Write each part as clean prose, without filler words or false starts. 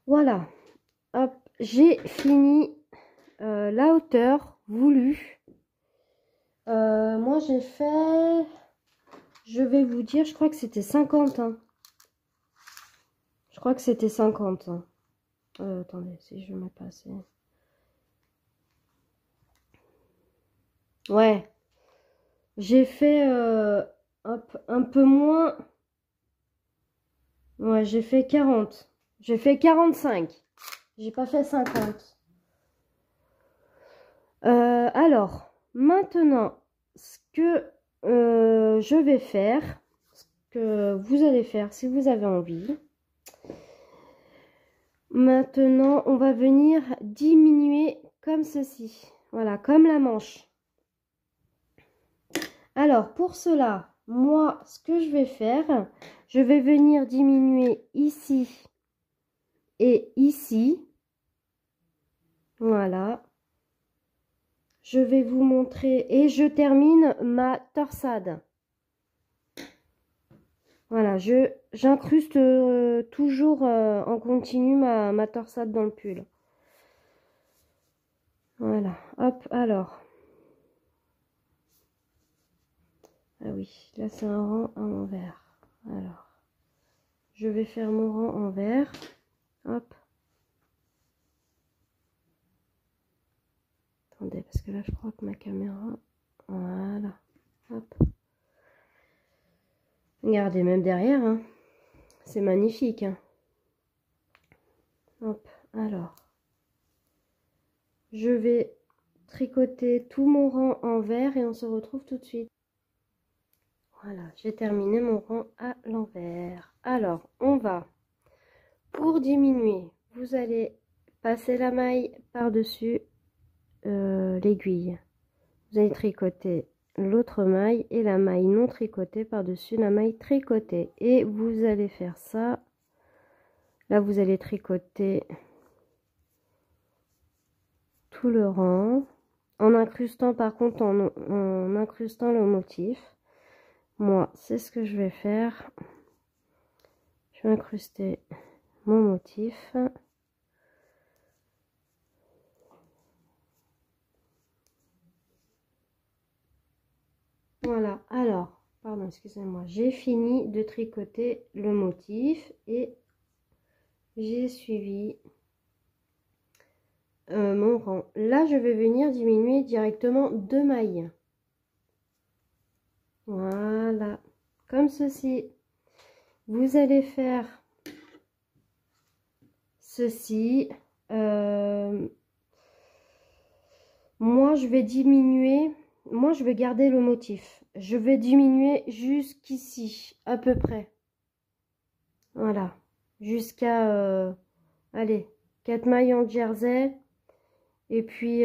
Voilà, hop, j'ai fini la hauteur voulue. Moi j'ai fait, je vais vous dire, je crois que c'était 50, hein. Je crois que c'était 50, hein. Attendez, si je mets pas assez. Ouais, j'ai fait hop, un peu moins. Ouais, j'ai fait 40. J'ai fait 45. J'ai pas fait 50. Alors, maintenant, ce que je vais faire, ce que vous allez faire si vous avez envie. Maintenant, on va venir diminuer comme ceci. Voilà, comme la manche. Alors, pour cela, moi, ce que je vais faire, je vais venir diminuer ici et ici. Voilà. Je vais vous montrer et je termine ma torsade. Voilà, j'incruste toujours en continu ma torsade dans le pull. Voilà, hop, alors. Ah oui, là c'est un rang à envers. Alors, je vais faire mon rang envers. Hop. Attendez, parce que là je crois que ma caméra... Voilà, hop. Regardez, même derrière, hein. C'est magnifique, hein. Hop, alors. Je vais tricoter tout mon rang envers et on se retrouve tout de suite. Voilà, j'ai terminé mon rang à l'envers. Alors, on va, pour diminuer, vous allez passer la maille par-dessus l'aiguille. Vous allez tricoter l'autre maille et la maille non tricotée par-dessus la maille tricotée. Et vous allez faire ça. Là, vous allez tricoter tout le rang en incrustant, par contre, en incrustant le motif. Moi, c'est ce que je vais faire. Je vais incruster mon motif. Voilà, alors, pardon, excusez-moi, j'ai fini de tricoter le motif et j'ai suivi mon rang. Là, je vais venir diminuer directement 2 mailles. Voilà, comme ceci. Vous allez faire ceci. Moi, je vais diminuer. Moi, je vais garder le motif. Je vais diminuer jusqu'ici, à peu près. Voilà, jusqu'à, allez, 4 mailles en jersey. Et puis,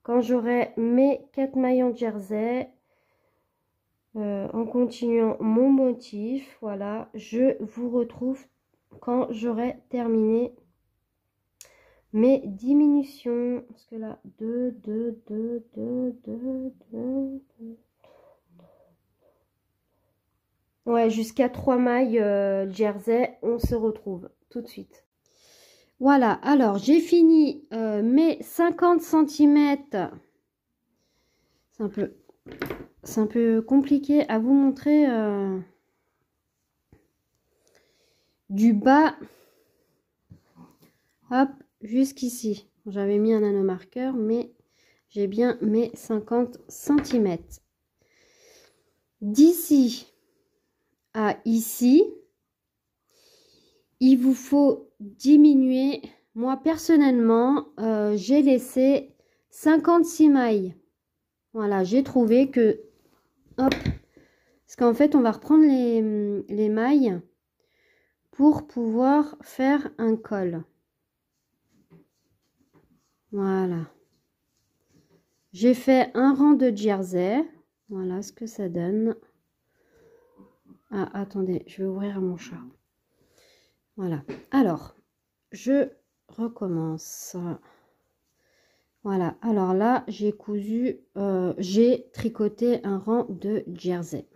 quand j'aurai mes 4 mailles en jersey, en continuant mon motif, voilà, je vous retrouve quand j'aurai terminé mes diminutions. Parce que là, 2, 2, 2, 2, 2, 2, 2. Ouais, jusqu'à 3 mailles jersey, on se retrouve tout de suite. Voilà, alors j'ai fini mes 50 cm. C'est un peu compliqué à vous montrer du bas, hop, jusqu'ici. J'avais mis un nanomarqueur, mais j'ai bien mes 50 cm. D'ici à ici, il vous faut diminuer. Moi, personnellement, j'ai laissé 56 mailles. Voilà, j'ai trouvé que, hop, parce qu'en fait, on va reprendre les mailles pour pouvoir faire un col. Voilà. J'ai fait un rang de jersey. Voilà ce que ça donne. Ah, attendez, je vais ouvrir mon chat. Voilà. Alors, je recommence. Voilà. Alors là, j'ai tricoté un rang de jersey.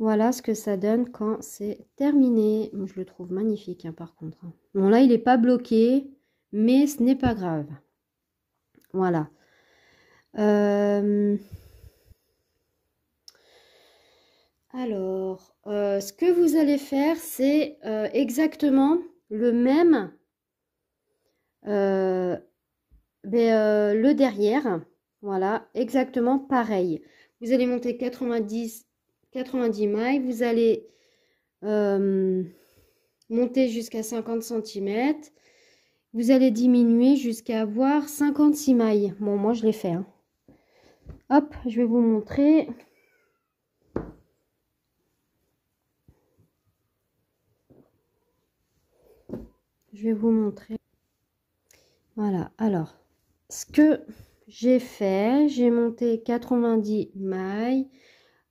Voilà ce que ça donne quand c'est terminé. Moi, je le trouve magnifique, hein, par contre. Bon, là, il n'est pas bloqué, mais ce n'est pas grave. Voilà. Alors, ce que vous allez faire, c'est exactement le même, le derrière. Voilà, exactement pareil. Vous allez monter 90 mailles. Vous allez monter jusqu'à 50 cm. Vous allez diminuer jusqu'à avoir 56 mailles. Bon, moi, je l'ai fait, hein. Hop, je vais vous montrer. Je vais vous montrer. Voilà, alors, ce que j'ai fait, j'ai monté 90 mailles.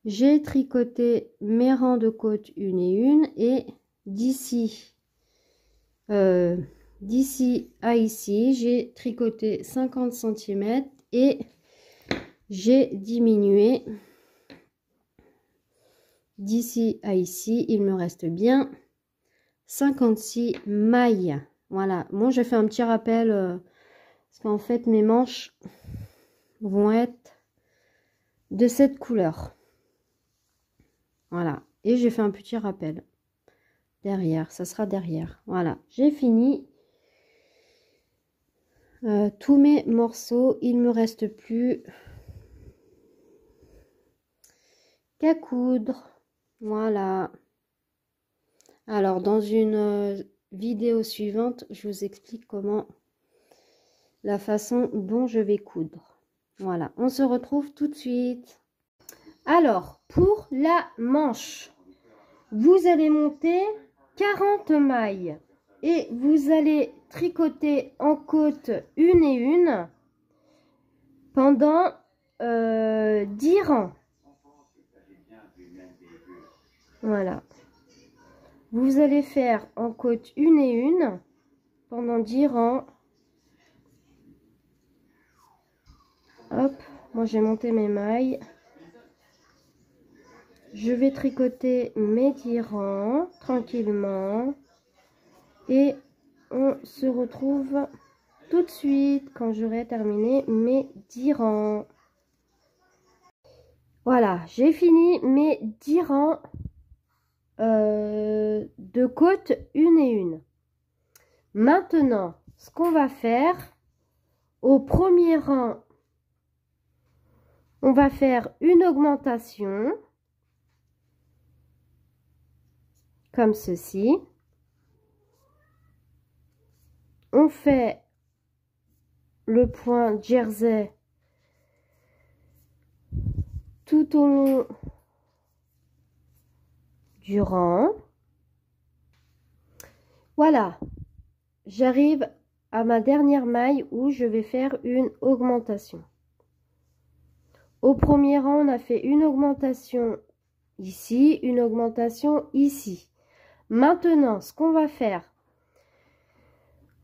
J'ai tricoté mes rangs de côte une et une. Et d'ici à ici, j'ai tricoté 50 cm et j'ai diminué. D'ici à ici, il me reste bien 56 mailles. Voilà, moi j'ai fait un petit rappel parce qu'en fait mes manches vont être de cette couleur. Voilà, et j'ai fait un petit rappel derrière, ça sera derrière. Voilà, j'ai fini tous mes morceaux. Il me reste plus qu'à coudre. Voilà. Alors dans une vidéo suivante, je vous explique comment, la façon dont je vais coudre. Voilà, on se retrouve tout de suite. Alors, pour la manche, vous allez monter 40 mailles et vous allez tricoter en côte une et une pendant 10 rangs. Voilà. Vous allez faire en côte une et une pendant 10 rangs. Hop, moi j'ai monté mes mailles. Je vais tricoter mes 10 rangs tranquillement. Et on se retrouve tout de suite quand j'aurai terminé mes 10 rangs. Voilà, j'ai fini mes 10 rangs de côte une et une. Maintenant, ce qu'on va faire, au premier rang, on va faire une augmentation, comme ceci. On fait le point jersey tout au long du rang. Voilà, j'arrive à ma dernière maille où je vais faire une augmentation. Au premier rang, on a fait une augmentation ici, une augmentation ici. Maintenant, ce qu'on va faire,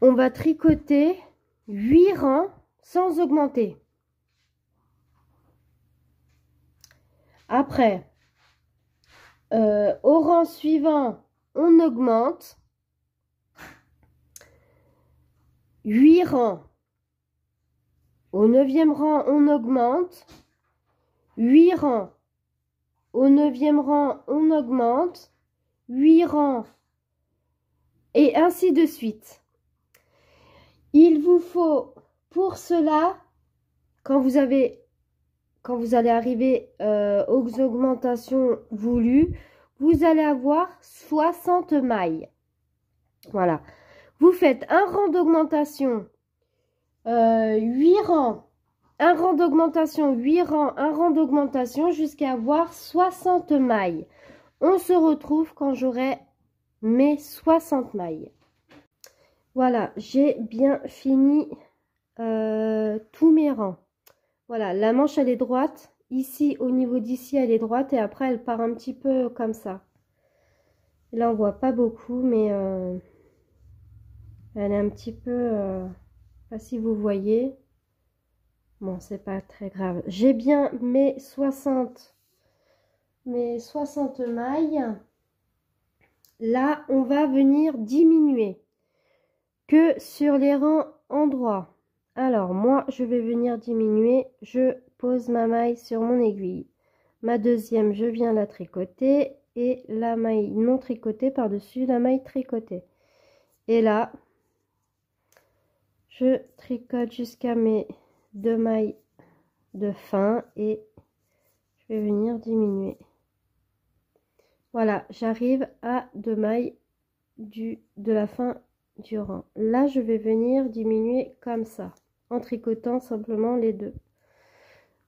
on va tricoter 8 rangs sans augmenter. Après, au rang suivant, on augmente 8 rangs. Au 9e rang, on augmente 8 rangs. Au 9e rang, on augmente 8 rangs. Et ainsi de suite. Il vous faut pour cela, quand vous allez arriver aux augmentations voulues, vous allez avoir 60 mailles. Voilà. Vous faites un rang d'augmentation, 8 rangs, un rang d'augmentation, 8 rangs, un rang d'augmentation jusqu'à avoir 60 mailles. On se retrouve quand j'aurai mes 60 mailles. Voilà, j'ai bien fini tous mes rangs. Voilà, la manche elle est droite. Ici, au niveau d'ici, elle est droite et après elle part un petit peu comme ça. Là, on voit pas beaucoup, mais elle est un petit peu... pas si vous voyez. Bon, c'est pas très grave. J'ai bien mes 60 mes 60 mailles. Là, on va venir diminuer que sur les rangs endroits. Alors, moi, je vais venir diminuer. Je pose ma maille sur mon aiguille. Ma deuxième, je viens la tricoter et la maille non tricotée par-dessus la maille tricotée. Et là, je tricote jusqu'à mes 2 mailles de fin et je vais venir diminuer. Voilà, j'arrive à 2 mailles de la fin du rang. Là, je vais venir diminuer comme ça, en tricotant simplement les deux.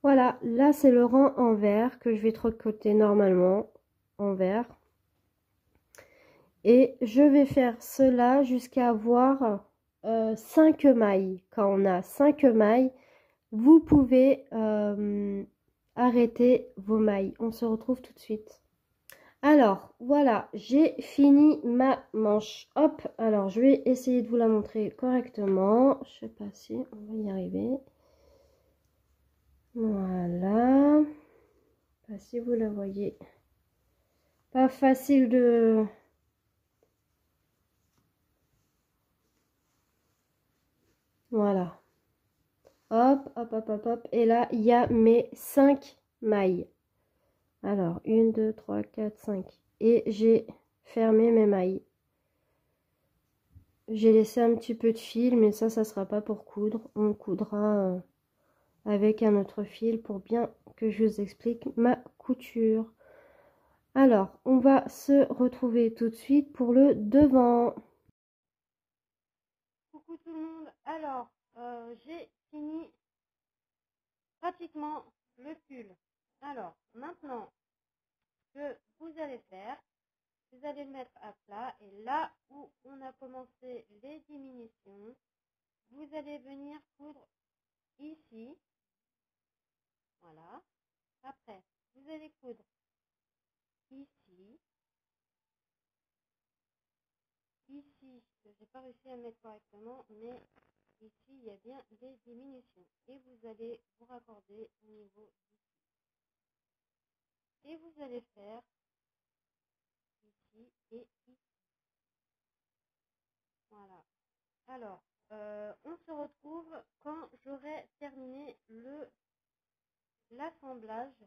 Voilà, là c'est le rang envers que je vais tricoter normalement envers. Et je vais faire cela jusqu'à avoir 5 mailles. Quand on a 5 mailles, vous pouvez arrêter vos mailles. On se retrouve tout de suite. Alors, voilà, j'ai fini ma manche. Hop, alors je vais essayer de vous la montrer correctement. Je sais pas si on va y arriver. Voilà. Pas si vous la voyez. Pas facile de... Voilà. Hop, hop, hop, hop, hop. Et là, il y a mes 5 mailles. Alors, 1, 2, 3, 4, 5. Et j'ai fermé mes mailles. J'ai laissé un petit peu de fil, mais ça sera pas pour coudre. On coudra avec un autre fil pour bien que je vous explique ma couture. Alors, on va se retrouver tout de suite pour le devant. Coucou tout le monde. Alors, j'ai fini pratiquement le pull. Alors, maintenant, ce que vous allez faire, vous allez le mettre à plat et là où on a commencé les diminutions, vous allez venir coudre ici. Voilà. Après, vous allez coudre ici. Ici, je n'ai pas réussi à mettre correctement, mais ici, il y a bien des diminutions. Et vous allez vous raccorder au niveau d'ici. Et vous allez faire ici et ici. Voilà. Alors, on se retrouve quand j'aurai terminé l'assemblage